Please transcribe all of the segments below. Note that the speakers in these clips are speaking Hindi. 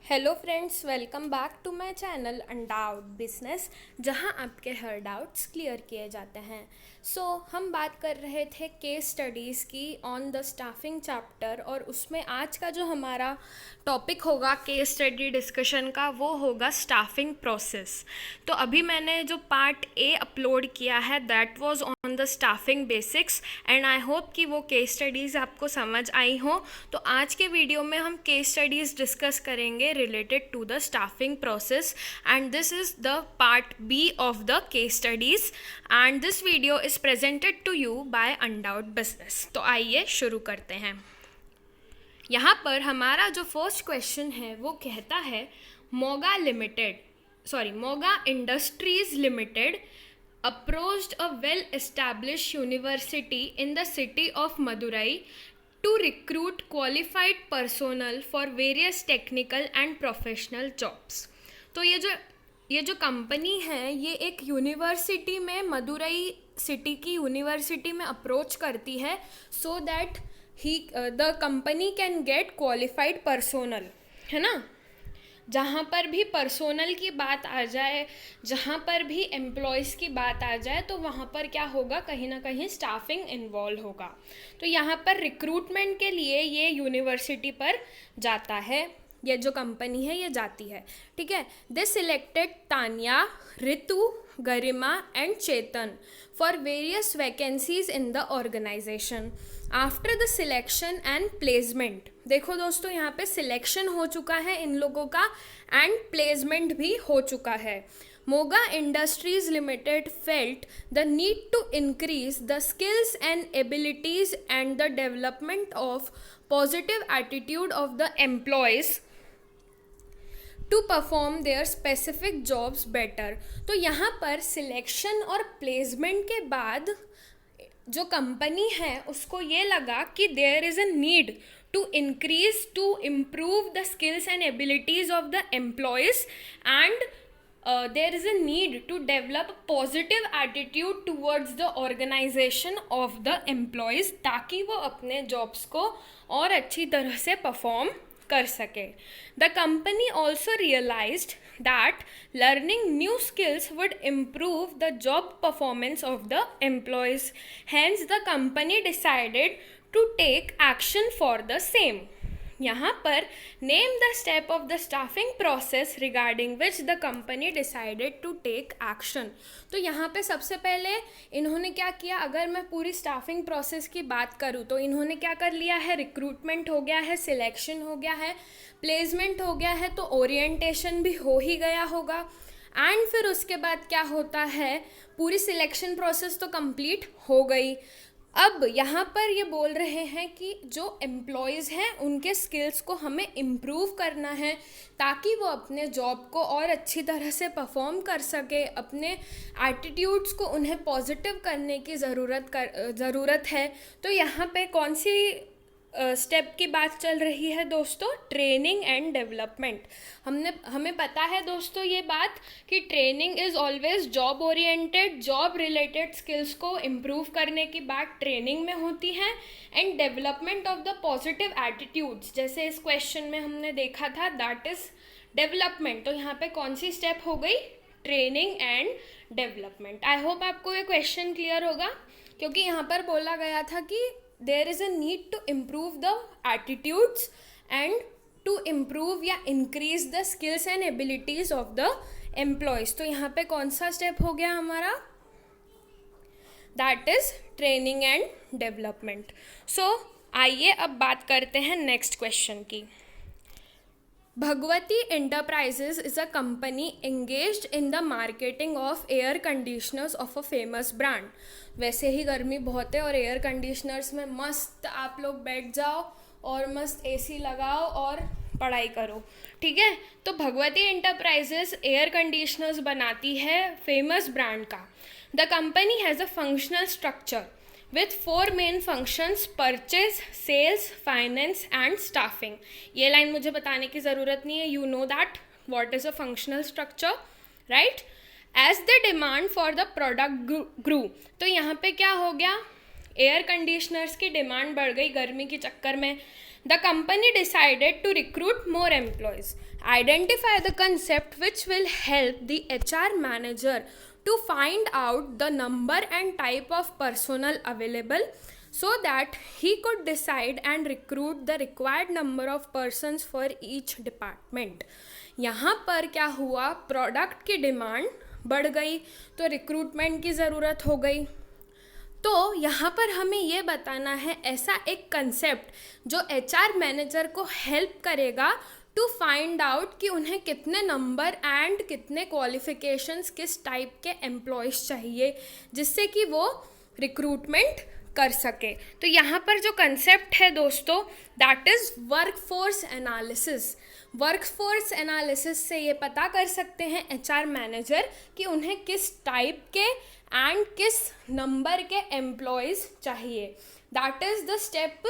Hello friends, welcome back to my channel undoubt business, जहां आपके हर डाउट्स क्लियर किए जाते हैं। हम बात कर रहे थे केस स्टडीज़ की ऑन द स्टाफिंग चैप्टर, और उसमें आज का जो हमारा टॉपिक होगा केस स्टडी डिस्कशन का वो होगा स्टाफिंग प्रोसेस। तो अभी मैंने जो पार्ट ए अपलोड किया है that was on the staffing basics, and I hope कि वो केस स्टडीज़ आपको समझ आई हो। तो आज के वीडियो में हम केस स्टडीज़ डिस्कस करेंगे related to the staffing process, and this is the part B of the case studies, and this video is presented to you by Undoubted Business। तो आइए शुरू करते हैं। यहाँ पर हमारा जो फर्स्ट क्वेश्चन है वो कहता है Moga industries limited approached a well-established university in the city of Madurai to recruit qualified personnel for various technical and professional jobs। तो ये जो कंपनी है ये एक यूनिवर्सिटी में, मदुरई सिटी की यूनिवर्सिटी में अप्रोच करती है so that the company can get qualified personnel, है ना। जहाँ पर भी पर्सोनल की बात आ जाए, जहाँ पर भी एम्प्लॉयज़ की बात आ जाए, तो वहाँ पर क्या होगा, कहीं ना कहीं स्टाफिंग इन्वॉल्व होगा। तो यहाँ पर रिक्रूटमेंट के लिए ये यूनिवर्सिटी पर जाता है, ये जो कंपनी है ये जाती है, ठीक है। They selected Tania, Ritu, Garima and Chetan for various vacancies in the organisation. After the selection and placement, देखो दोस्तों यहाँ पे सिलेक्शन हो चुका है इन लोगों का एंड प्लेसमेंट भी हो चुका है। Moga industries limited felt the need to increase the skills and abilities and the development of positive attitude of the employees to perform their specific jobs better. तो यहाँ पर सिलेक्शन और प्लेसमेंट के बाद जो कंपनी है उसको ये लगा कि there is a need to increase, to improve the skills and abilities of the employees, and there is a need to develop a positive attitude towards the organization of the employees, ताकि वो अपने jobs को और अच्छी तरह से perform कर सके। The company also realized that learning new skills would improve the job performance of the employees. Hence, the company decided to take action for the same। यहाँ पर name the step of the staffing process regarding which the company decided to take action। तो यहाँ पे सबसे पहले इन्होंने क्या किया, अगर मैं पूरी स्टाफिंग प्रोसेस की बात करूँ तो इन्होंने क्या कर लिया है, रिक्रूटमेंट हो गया है, सिलेक्शन हो गया है, प्लेसमेंट हो गया है, तो ओरिएंटेशन भी हो ही गया होगा। एंड फिर उसके बाद क्या होता है, पूरी सिलेक्शन प्रोसेस तो कंप्लीट हो गई। अब यहाँ पर ये बोल रहे हैं कि जो एम्प्लॉयज़ हैं उनके स्किल्स को हमें इम्प्रूव करना है ताकि वो अपने जॉब को और अच्छी तरह से परफॉर्म कर सके। अपने एटीट्यूड्स को उन्हें पॉजिटिव करने की ज़रूरत है। तो यहाँ पे कौन सी स्टेप की बात चल रही है दोस्तों, ट्रेनिंग एंड डेवलपमेंट। हमें पता है दोस्तों ये बात कि training is always job oriented, job related skills को इम्प्रूव करने की बात ट्रेनिंग में होती है, and development of the positive attitudes जैसे इस क्वेश्चन में हमने देखा था दैट इज़ डेवलपमेंट। तो यहाँ पे कौन सी स्टेप हो गई, training and development. I hope आपको ये क्वेश्चन क्लियर होगा, क्योंकि यहाँ पर बोला गया था कि there is a need to improve the attitudes and to improve या increase the skills and abilities of the employees। तो यहाँ पे कौन सा स्टेप हो गया हमारा, that is training and development। आइए अब बात करते हैं नेक्स्ट क्वेश्चन की। Bhagwati enterprises is a company engaged in the marketing of air conditioners of a famous brand. वैसे ही गर्मी बहुत है और एयर कंडीशनर्स में मस्त आप लोग बैठ जाओ और मस्त एसी लगाओ और पढ़ाई करो, ठीक है। तो भगवती एंटरप्राइजेज एयर कंडीशनर्स बनाती है फेमस ब्रांड का। The company has a functional structure with 4 main functions: purchase, sales, finance and staffing। ये लाइन मुझे बताने की ज़रूरत नहीं है, you know that what is a functional structure, right? As the demand for the product grew, तो यहाँ पे क्या हो गया, एयर कंडीशनर्स की डिमांड बढ़ गई गर्मी के चक्कर में। The company decided to recruit more employees. Identify the concept which will help the HR manager to find out the number and type of personnel available so that he could decide and recruit the required number of persons for each department. यहाँ पर क्या हुआ, प्रोडक्ट की डिमांड बढ़ गई तो रिक्रूटमेंट की ज़रूरत हो गई. तो यहाँ पर हमें ये बताना है ऐसा एक कंसेप्ट जो HR मैनेजर को हेल्प करेगा टू फाइंड आउट कि उन्हें कितने नंबर एंड कितने क्वालिफिकेशंस किस टाइप के एम्प्लॉयज़ चाहिए जिससे कि वो रिक्रूटमेंट कर सके. तो यहाँ पर जो कंसेप्ट है दोस्तों, that is workforce analysis. Workforce analysis से ये पता कर सकते हैं HR मैनेजर कि उन्हें किस टाइप के एंड किस नंबर के एम्प्लॉयज़ चाहिए. That is the step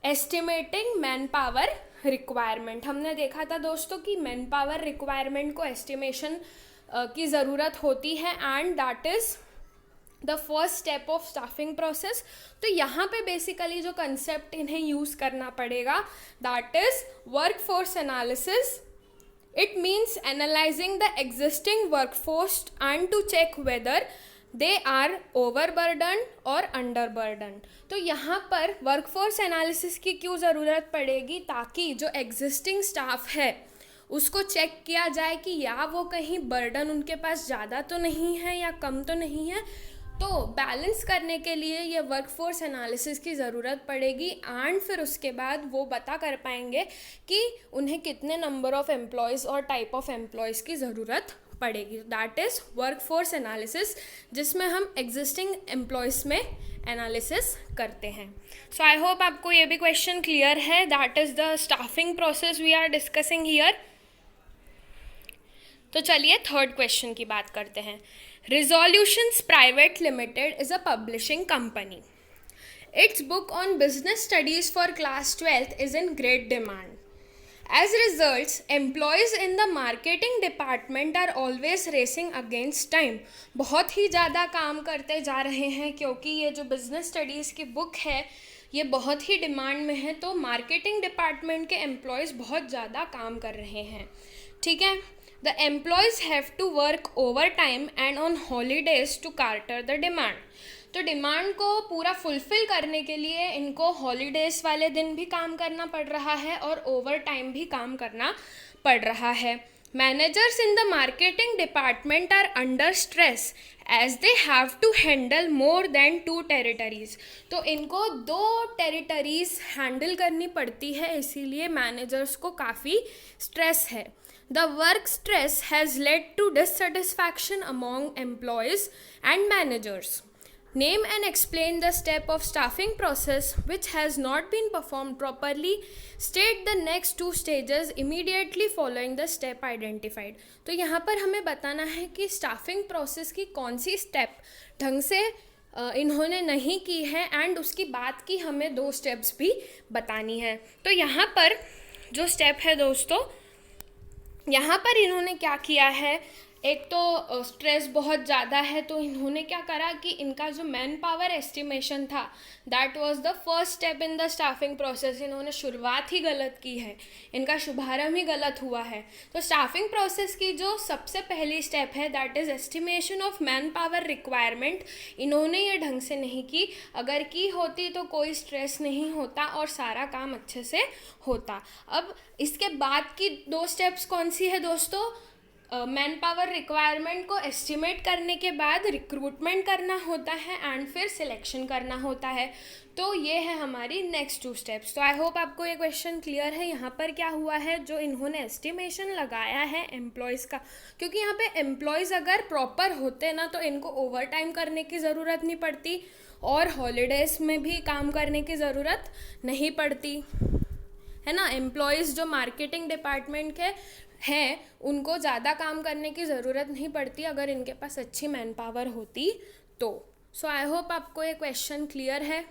estimating man power requirement. हमने देखा था दोस्तों कि मैन पावर रिक्वायरमेंट को एस्टिमेशन की ज़रूरत होती है and that is the first step of staffing process. तो यहाँ पे बेसिकली जो कंसेप्ट इन्हें यूज़ करना पड़ेगा that is workforce analysis. It means analysing the existing workforce and to check whether they are overburden और अंडरबर्डन. तो यहाँ पर वर्कफोर्स एनालिसिस की क्यों ज़रूरत पड़ेगी, ताकि जो एग्जिस्टिंग स्टाफ है उसको चेक किया जाए कि या वो कहीं बर्डन उनके पास ज़्यादा तो नहीं है या कम तो नहीं है. तो बैलेंस करने के लिए ये वर्कफोर्स एनालिसिस की ज़रूरत पड़ेगी एंड फिर उसके बाद वो बता कर पाएंगे कि उन्हें कितने नंबर ऑफ़ एम्प्लॉयज़ और टाइप ऑफ एम्प्लॉयज़ की ज़रूरत पड़ेगी. दैट इज़ वर्कफोर्स एनालिसिस, जिसमें हम एग्जिस्टिंग एम्प्लॉयज़ में एनालिसिस करते हैं. सो आई होप आपको ये भी क्वेश्चन क्लियर है. That is the staffing process we are discussing here. तो चलिए थर्ड क्वेश्चन की बात करते हैं. Resolutions Private Limited is a publishing company. Its book on business studies for class 12th is in great demand. As results, employees in the marketing department are always racing against time. बहुत ही ज़्यादा काम करते जा रहे हैं क्योंकि ये जो business studies की बुक है ये बहुत ही डिमांड में है. तो मार्केटिंग डिपार्टमेंट के एम्प्लॉयज़ बहुत ज़्यादा काम कर रहे हैं. ठीक है. The employees have to work overtime and on holidays to cater the demand. तो डिमांड को पूरा फुलफ़िल करने के लिए इनको हॉलीडेज़ वाले दिन भी काम करना पड़ रहा है और ओवर टाइम भी काम करना पड़ रहा है. Managers in the marketing department are under stress as they have to handle more than 2 territories. तो इनको 2 टेरिटरीज़ हैंडल करनी पड़ती है, इसीलिए मैनेजर्स को काफ़ी स्ट्रेस है. The work stress has led to dissatisfaction among employees and managers. Name and explain the step of staffing process which has not been performed properly. State the next 2 stages immediately following the step identified. तो यहाँ पर हमें बताना है कि स्टाफिंग प्रोसेस की कौन सी स्टेप ढंग से इन्होंने नहीं की है एंड उसकी बात की हमें 2 स्टेप्स भी बतानी है. तो यहाँ पर जो स्टेप है दोस्तों, यहाँ पर इन्होंने क्या किया है, एक तो स्ट्रेस बहुत ज़्यादा है तो इन्होंने क्या करा कि इनका जो मैन पावर एस्टिमेशन था that was the first step in the staffing process. इन्होंने शुरुआत ही गलत की है, इनका शुभारंभ ही गलत हुआ है. तो स्टाफिंग प्रोसेस की जो सबसे पहली स्टेप है that is estimation of man power requirement. इन्होंने ये ढंग से नहीं की. अगर की होती तो कोई स्ट्रेस नहीं होता और सारा काम अच्छे से होता. अब इसके बाद की 2 स्टेप्स कौन सी है दोस्तों, मैन पावर रिक्वायरमेंट को एस्टिमेट करने के बाद रिक्रूटमेंट करना होता है एंड फिर सिलेक्शन करना होता है. तो ये है हमारी नेक्स्ट 2 स्टेप्स. तो आई होप आपको ये क्वेश्चन क्लियर है. यहाँ पर क्या हुआ है, जो इन्होंने एस्टिमेशन लगाया है एम्प्लॉयज़ का, क्योंकि यहाँ पे एम्प्लॉयज़ अगर प्रॉपर होते ना तो इनको ओवर टाइम करने की ज़रूरत नहीं पड़ती और हॉलीडेज़ में भी काम करने की ज़रूरत नहीं पड़ती है ना. एम्प्लॉयज़ जो मार्केटिंग डिपार्टमेंट के हैं उनको ज़्यादा काम करने की ज़रूरत नहीं पड़ती अगर इनके पास अच्छी मैन पावर होती तो. सो आई होप आपको ये क्वेश्चन क्लियर है.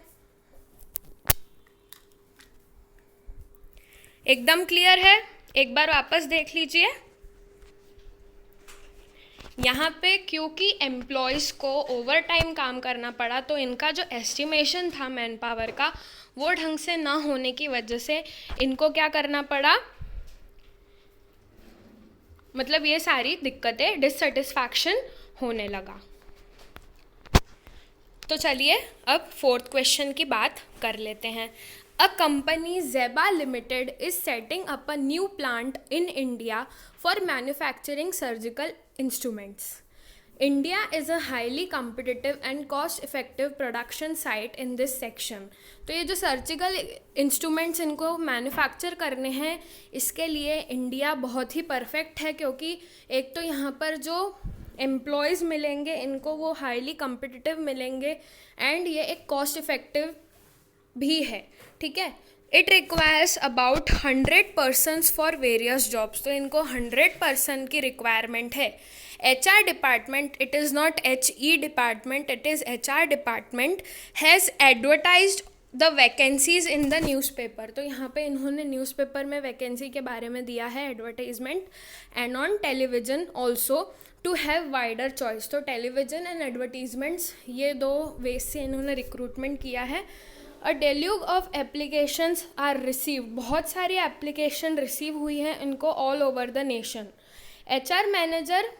एकदम क्लियर है. एक बार वापस देख लीजिए. यहाँ पे क्योंकि एम्प्लॉयज़ को ओवर टाइम काम करना पड़ा तो इनका जो एस्टिमेशन था मैन पावर का वो ढंग से ना होने की वजह से इनको क्या करना पड़ा, मतलब ये सारी दिक्कतें, डिससेटिस्फैक्शन होने लगा। तो चलिए अब फोर्थ क्वेश्चन की बात कर लेते हैं। A company Zeba limited is setting up a new plant in India for manufacturing surgical instruments. India is a highly competitive and cost effective production site in this section। तो ये जो सर्जिकल इंस्ट्रूमेंट्स इनको मैन्युफैक्चर करने हैं, इसके लिए इंडिया बहुत ही परफेक्ट है, क्योंकि एक तो यहाँ पर जो एम्प्लॉयज़ मिलेंगे इनको वो हाईली कम्पिटिटिव मिलेंगे, एंड ये एक कॉस्ट इफेक्टिव भी है, ठीक है। It requires about 100 persons for various jobs. तो इनको 100 पर्सन की रिक्वायरमेंट है। HR department, it is not HE department, it is HR department, has advertised the vacancies in the newspaper. तो यहाँ पे इन्होंने न्यूज़पेपर में वैकेंसी के बारे में दिया है advertisement, and on television also to have wider choice. तो टेलीविज़न एंड एडवर्टीजमेंट्स, ये दो वेज से इन्होंने रिक्रूटमेंट किया है। A deluge of applications are receive, बहुत सारी एप्लीकेशन रिसीव हुई हैं इनको all over the nation. HR manager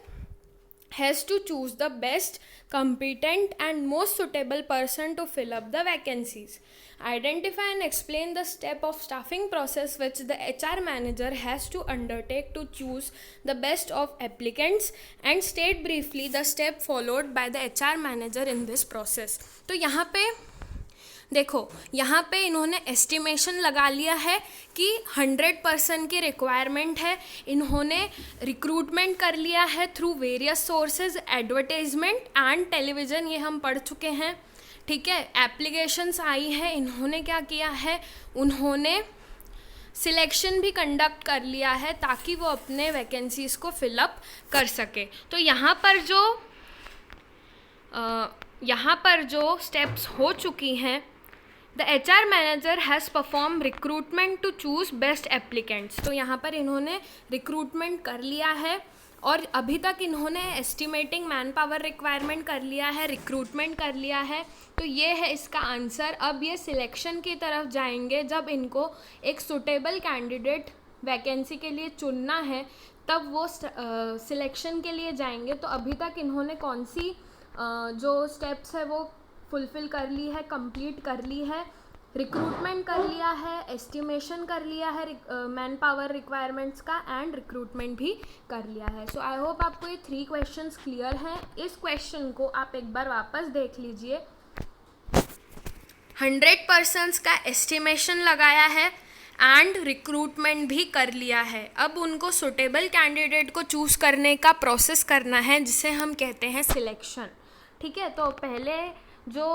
has to choose the best, competent and most suitable person to fill up the vacancies. Identify and explain the step of staffing process which the HR manager has to undertake to choose the best of applicants, and state briefly the step followed by the HR manager in this process। तो यहाँ पे देखो, यहाँ पे इन्होंने एस्टिमेशन लगा लिया है कि 100 पर्सन की रिक्वायरमेंट है। इन्होंने रिक्रूटमेंट कर लिया है through various sources, advertisement and television, ये हम पढ़ चुके हैं, ठीक है। एप्लीकेशंस आई है, इन्होंने क्या किया है, उन्होंने सिलेक्शन भी कंडक्ट कर लिया है ताकि वो अपने वैकेंसीज़ को फिलअप कर सके। तो यहाँ पर जो स्टेप्स हो चुकी हैं, the HR manager has perform recruitment to choose best applicants. तो यहाँ पर इन्होंने रिक्रूटमेंट कर लिया है, और अभी तक इन्होंने एस्टिमेटिंग मैन पावर रिक्वायरमेंट कर लिया है, रिक्रूटमेंट कर लिया है। तो ये है इसका आंसर। अब ये सिलेक्शन की तरफ जाएंगे, जब इनको एक सुटेबल कैंडिडेट वैकेंसी के लिए चुनना है तब वो सिलेक्शन के लिए जाएंगे। तो अभी तक इन्होंने कौन सी जो स्टेप्स है वो फुलफ़िल कर ली है, कंप्लीट कर ली है, रिक्रूटमेंट कर लिया है, एस्टिमेशन कर लिया है मैन पावर रिक्वायरमेंट्स का, एंड रिक्रूटमेंट भी कर लिया है। सो आई होप आपको ये 3 क्वेश्चंस क्लियर हैं। इस क्वेश्चन को आप एक बार वापस देख लीजिए। 100 पर्सन्स का एस्टिमेशन लगाया है एंड रिक्रूटमेंट भी कर लिया है। अब उनको सुटेबल कैंडिडेट को चूज़ करने का प्रोसेस करना है, जिसे हम कहते हैं सिलेक्शन, ठीक है। तो पहले जो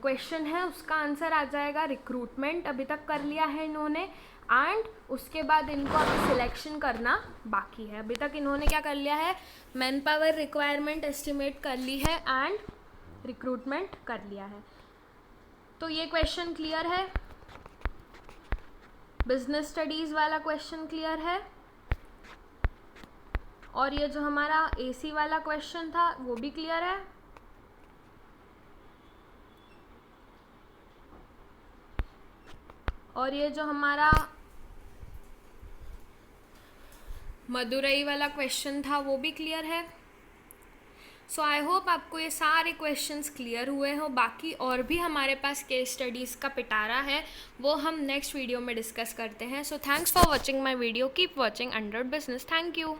क्वेश्चन है उसका आंसर आ जाएगा रिक्रूटमेंट, अभी तक कर लिया है इन्होंने, एंड उसके बाद इनको अभी सिलेक्शन करना बाकी है। अभी तक इन्होंने क्या कर लिया है, मैन पावर रिक्वायरमेंट एस्टिमेट कर ली है एंड रिक्रूटमेंट कर लिया है। तो ये क्वेश्चन क्लियर है, बिजनेस स्टडीज़ वाला क्वेश्चन क्लियर है, और ये जो हमारा AC वाला क्वेश्चन था वो भी क्लियर है। और ये जो हमारा मदुरई वाला क्वेश्चन था वो भी क्लियर है। सो आई होप आपको ये सारे क्वेश्चंस क्लियर हुए हो। बाकी और भी हमारे पास केस स्टडीज़ का पिटारा है, वो हम नेक्स्ट वीडियो में डिस्कस करते हैं। So thanks for watching my video, keep watching 100 business. Thank you.